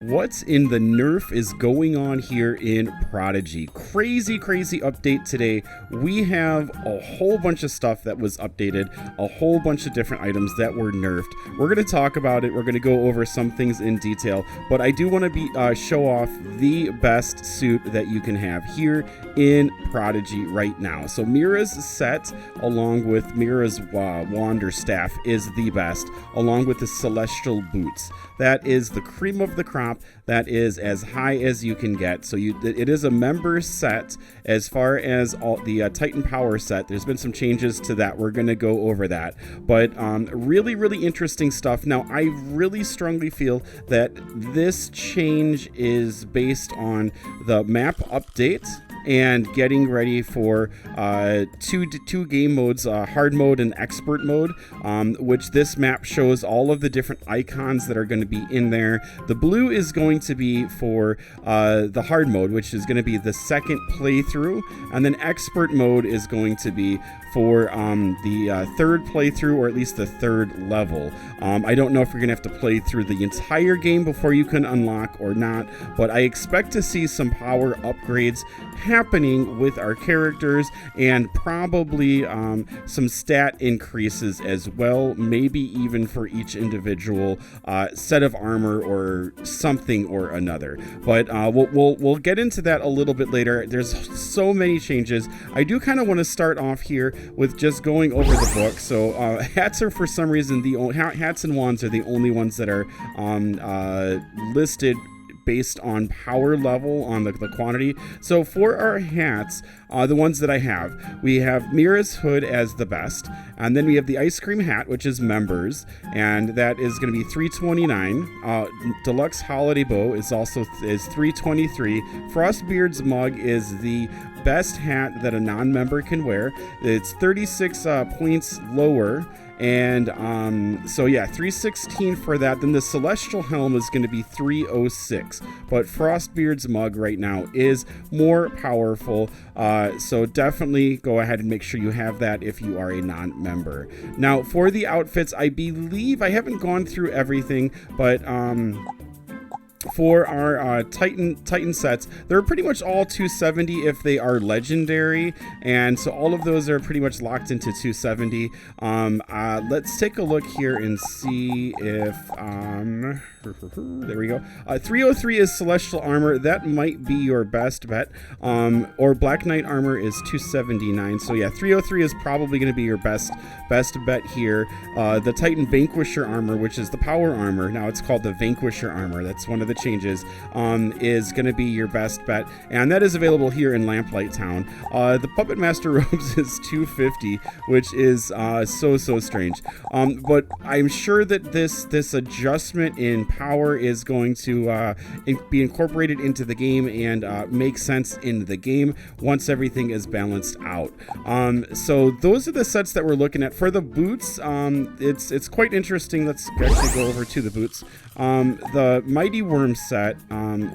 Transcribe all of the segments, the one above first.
What's in the NERF is going on here in Prodigy. Crazy update today. We have a whole bunch of stuff that was updated, a whole bunch of different items that were nerfed. We're going to talk about it. We're going to go over some things in detail, but I do want to show off the best suit that you can have here in Prodigy right now. So Mira's set, along with Mira's wand or staff, is the best, along with the celestial boots. That is the cream of the crop. That is as high as you can get. So it is a member set. As far as all the Titan power set, there's been some changes to that. We're going to go over that, but really interesting stuff. Now I really strongly feel that this change is based on the map update and getting ready for two game modes, hard mode and expert mode, which this map shows all of the different icons that are going to be in there. The blue is going to be for the hard mode, which is going to be the second playthrough, and then expert mode is going to be for the third playthrough, or at least the third level. I don't know if you're gonna have to play through the entire game before you can unlock or not, but I expect to see some power upgrades happening with our characters, and probably some stat increases as well, maybe even for each individual set of armor or something or another. But we'll get into that a little bit later. There's so many changes. I do kind of want to start off here with just going over the book. So hats are, for some reason, hats and wands are the only ones that are listed based on power level on the quantity. So for our hats, the ones that I have, we have Mira's hood as the best, and then we have the ice cream hat, which is members, and that is going to be $329. Deluxe holiday bow is $323. Frostbeard's mug is the best hat that a non-member can wear. It's 36 points lower. And so yeah, 316 for that. Then the celestial helm is going to be 306, but Frostbeard's mug right now is more powerful, so definitely go ahead and make sure you have that if you are a non-member. Now for the outfits, I believe I haven't gone through everything, but for our Titan sets, they're pretty much all 270 if they are legendary, and so all of those are pretty much locked into 270. Let's take a look here and see if there we go. 303 is celestial armor. That might be your best bet. Or Black Knight armor is 279. So yeah, 303 is probably going to be your best bet here. The Titan Vanquisher armor, which is the power armor, now it's called the Vanquisher armor. That's one of the changes. Is going to be your best bet, and that is available here in Lamplight Town. The Puppet Master robes is 250, which is so strange. But I'm sure that this adjustment in power is going to be incorporated into the game and make sense in the game once everything is balanced out. So those are the sets that we're looking at. For the boots, it's quite interesting. Let's actually go over to the boots. The Mighty Worm set,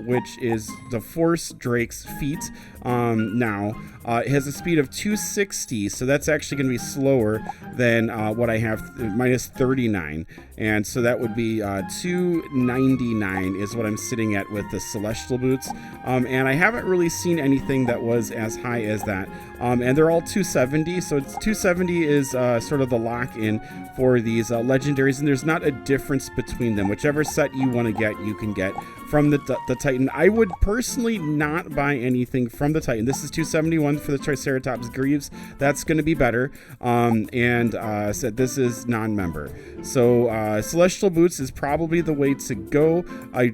which is the Force Drake's feet, now it has a speed of 260, so that's actually going to be slower than what I have, minus 39, and so that would be 299 is what I'm sitting at with the Celestial boots, and I haven't really seen anything that was as high as that, and they're all 270, so it's 270 is sort of the lock-in for these legendaries, and there's not a difference between them. Whichever set you want to get, you can get from the Titan. I would personally not buy anything from the Titan. This is 271 for the Triceratops Greaves. That's going to be better. Said this is non-member. So Celestial Boots is probably the way to go.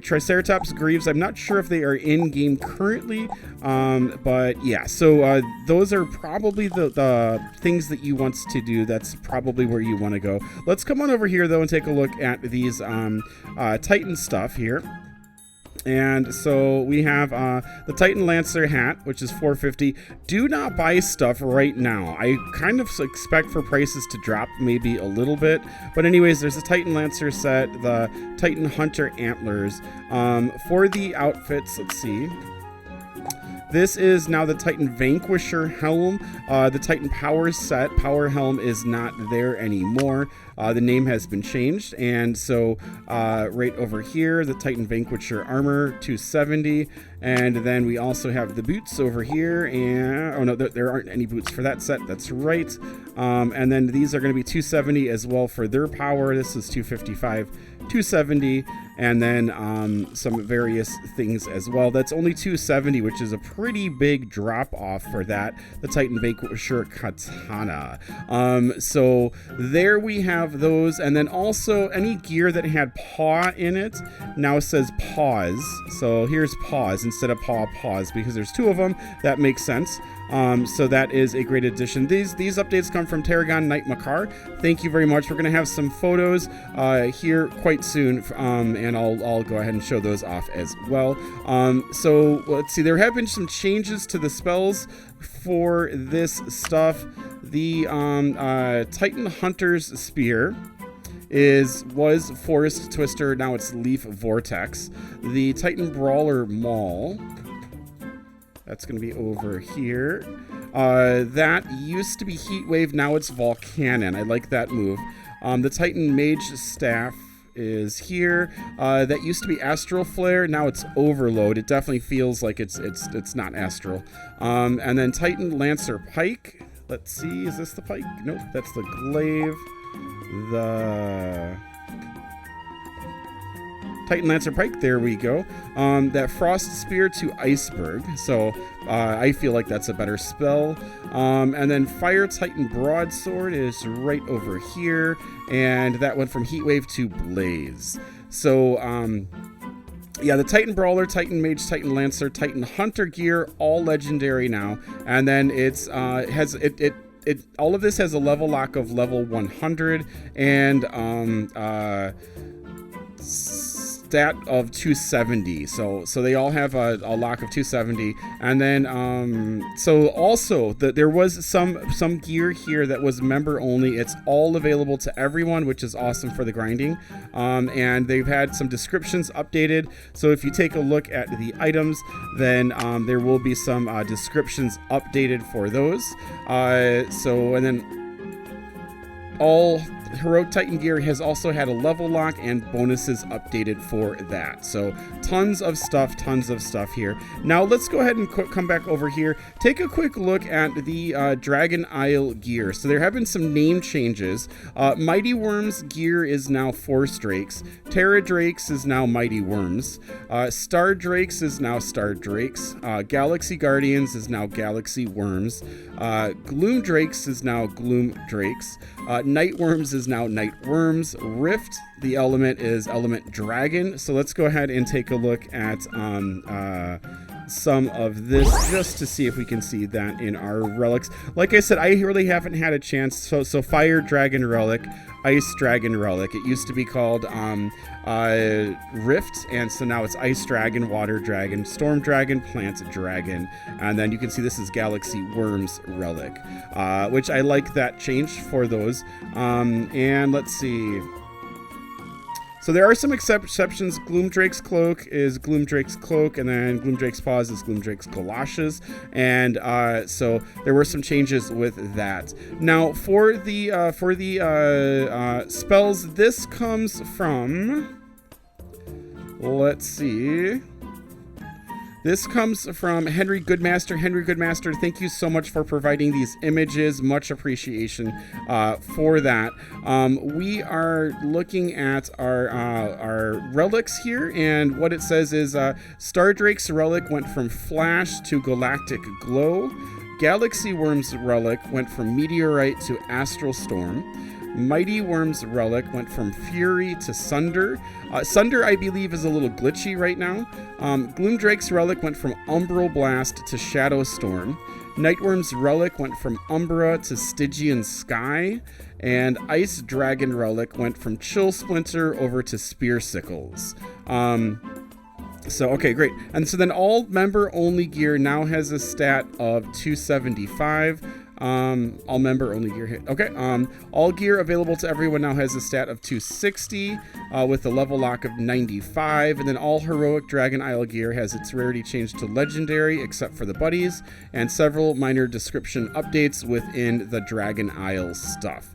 Triceratops Greaves, I'm not sure if they are in game currently, but yeah. So those are probably the things that you want to do. That's probably where you want to go. Let's come on over here though and take a look at these Titan stuff here. And so we have the Titan Lancer hat, which is $450. Do not buy stuff right now. I kind of expect for prices to drop maybe a little bit. But anyways, there's a Titan Lancer set, the Titan Hunter Antlers. For the outfits, let's see. This is now the Titan Vanquisher helm. The Titan Power set, Power Helm, is not there anymore. The name has been changed, and so right over here, the Titan Vanquisher armor, 270, and then we also have the boots over here, and oh no, there aren't any boots for that set, that's right. And then these are going to be 270 as well for their power. This is 255, 270, and then some various things as well. That's only 270, which is a pretty big drop off for that, the Titan Vanquisher Katana. So there we have those, and then also any gear that had paw in it now says paws. So here's paws instead of paws, because there's two of them. That makes sense. So that is a great addition. These updates come from Tarragon Knight-Makar. Thank you very much. We're going to have some photos here quite soon, and I'll go ahead and show those off as well. So let's see. There have been some changes to the spells for this stuff. The Titan Hunter's Spear was Forest Twister. Now it's Leaf Vortex. The Titan Brawler Maul, that's going to be over here. That used to be Heat Wave. Now it's Volcanon. I like that move. The Titan Mage Staff is here. That used to be Astral Flare. Now it's Overload. It definitely feels like it's not Astral. And then Titan Lancer Pike. Let's see. Is this the Pike? Nope. That's the Glaive. The Titan Lancer Pike, there we go. That Frost Spear to Iceberg, so I feel like that's a better spell. And then Fire Titan Broadsword is right over here, and that went from Heatwave to Blaze. So yeah, the Titan Brawler, Titan Mage, Titan Lancer, Titan Hunter gear, all legendary now, and then it's all of this has a level lock of level 100 and stat of 270, so they all have a lock of 270. And then so also there was some gear here that was member only. It's all available to everyone, which is awesome for the grinding. And they've had some descriptions updated, so if you take a look at the items, then there will be some descriptions updated for those. So, and then all Heroic Titan gear has also had a level lock and bonuses updated for that. So tons of stuff here. Now let's go ahead and come back over here. Take a quick look at the Dragon Isle gear. So there have been some name changes. Mighty Worms gear is now Force Drakes. Terra Drakes is now Mighty Worms. Star Drakes is now Star Drakes. Galaxy Guardians is now Galaxy Worms. Gloom Drakes is now Gloom Drakes. Night Worms is now Night Worms. Rift, the element, is Element Dragon. So let's go ahead and take a look at some of this just to see if we can see that in our relics. Like I said, I really haven't had a chance. So Fire Dragon Relic, Ice Dragon Relic. It used to be called Rift, and so now it's Ice Dragon, Water Dragon, Storm Dragon, Plant Dragon, and then you can see this is Galaxy Worms Relic, which I like that change for those. And let's see. So there are some exceptions. Gloomdrake's Cloak is Gloomdrake's Cloak, and then Gloomdrake's Paws is Gloomdrake's Galoshes, and so there were some changes with that. Now for the spells, this comes from, let's see. This comes from Henry Goodmaster. Henry Goodmaster, thank you so much for providing these images. Much appreciation for that. We are looking at our relics here, and what it says is Stardrake's relic went from Flash to Galactic Glow. Galaxy Worm's relic went from Meteorite to Astral Storm. Mighty Worm's relic went from Fury to Sunder. Sunder, I believe, is a little glitchy right now. Gloomdrake's relic went from Umbral Blast to Shadow Storm. Nightworm's relic went from Umbra to Stygian Sky. And Ice Dragon relic went from Chill Splinter over to Spear Sickles. So, okay, great. And so then all member-only gear now has a stat of 275. All member, only gear hit. Okay. All gear available to everyone now has a stat of 260 with a level lock of 95. And then all heroic Dragon Isle gear has its rarity changed to legendary, except for the buddies, and several minor description updates within the Dragon Isle stuff.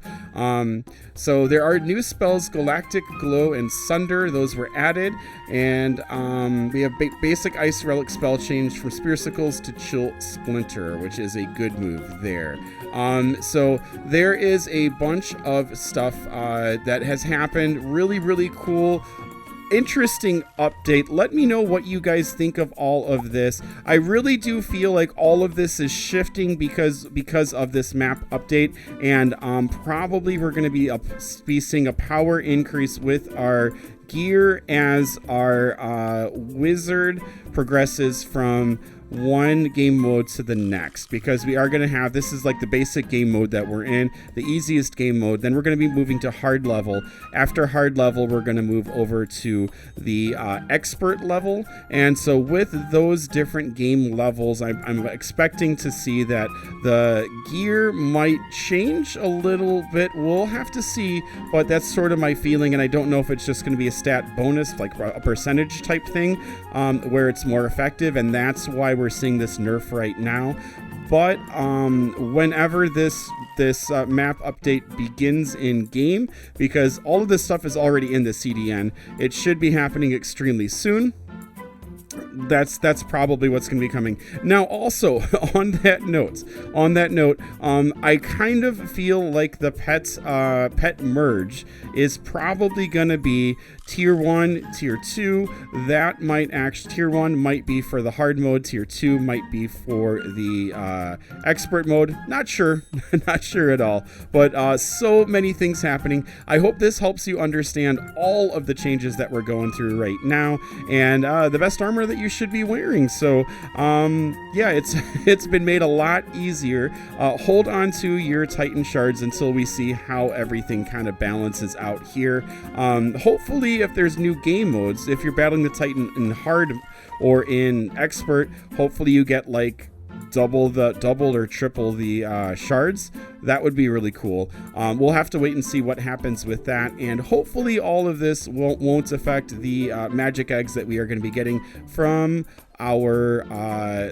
So there are new spells, Galactic Glow and Sunder. Those were added. And we have basic Ice Relic spell change from Spearsicles to Chill Splinter, which is a good move there. So there is a bunch of stuff that has happened. Really, really cool. Interesting update. Let me know what you guys think of all of this. I really do feel like all of this is shifting because of this map update, and probably we're going to be seeing a power increase with our gear as our wizard progresses from one game mode to the next, because we are going to have, this is like the basic game mode that we're in, the easiest game mode. Then we're going to be moving to hard level. After hard level, we're going to move over to the expert level. And so with those different game levels, I'm expecting to see that the gear might change a little bit. We'll have to see, but that's sort of my feeling. And I don't know if it's just going to be a stat bonus, like a percentage type thing, where it's more effective. And that's why we're seeing this nerf right now. But whenever this map update begins in game, because all of this stuff is already in the CDN, it should be happening extremely soon. That's probably what's going to be coming. Now, also on that note, I kind of feel like the pet merge is probably going to be tier 1, tier 2. That might actually, tier 1 might be for the hard mode, tier 2 might be for the expert mode. Not sure, not sure at all. But so many things happening. I hope this helps you understand all of the changes that we're going through right now, and the best armor that you should be wearing. So yeah, it's been made a lot easier. Hold on to your Titan shards until we see how everything kind of balances out here. Hopefully, if there's new game modes, if you're battling the Titan in hard or in expert, hopefully you get like double or triple the shards. That would be really cool. We'll have to wait and see what happens with that, and hopefully all of this won't affect the magic eggs that we are going to be getting from our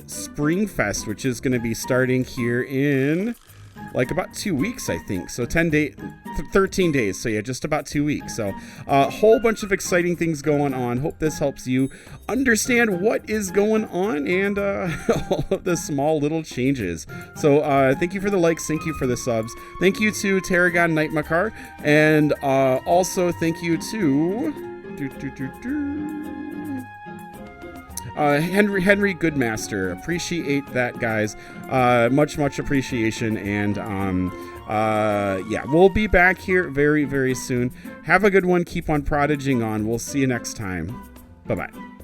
Spring Fest, which is going to be starting here in like about 2 weeks, I think. So 13 days. So yeah, just about 2 weeks. So a whole bunch of exciting things going on. Hope this helps you understand what is going on and all of the small little changes. So thank you for the likes. Thank you for the subs. Thank you to Tarragon Knight-Makar. And also thank you to Henry Goodmaster. Appreciate that, guys. Much appreciation. And yeah, we'll be back here very, very soon. Have a good one. Keep on prodiging on. We'll see you next time. Bye-bye.